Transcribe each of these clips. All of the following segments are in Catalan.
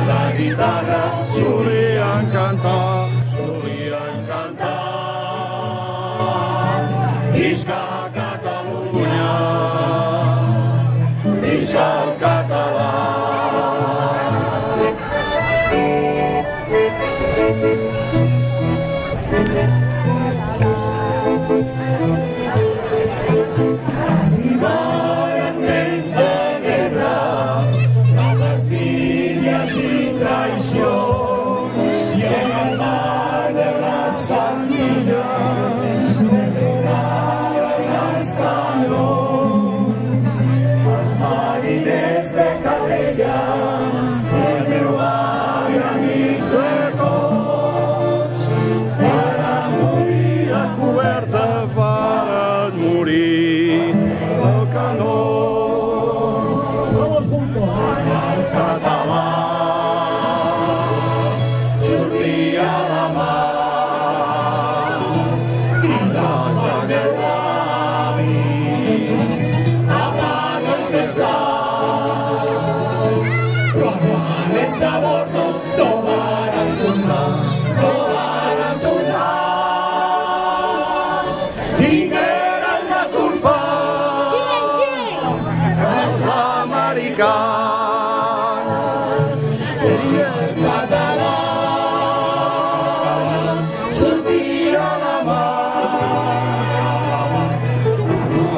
la guitarra solien cantar, visca Catalunya, visca el català. Arribaren temps de guerra, de perfídies i traïcions, i en el mar de les Antilles retornaren els canons. Els mariners de Calella, el meu avi, amics de tots, varen morir a coberta, varen morir al canó. El català sortia a la mar, cridant al meu avi, abans d'estar. Però els valents de bordo no varen tornar, tingueren la culpa els americans. I el català sortia a la mar,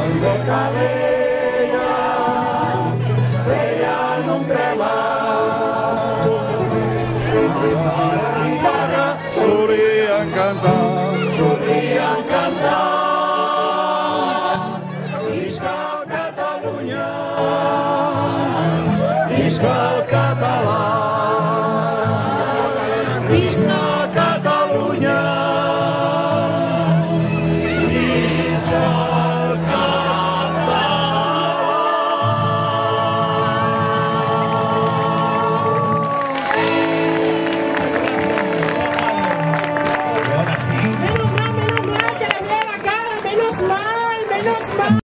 els de Calella feien un cremat. Els de la guitarra solien cantar, visca Catalunya, visca el català.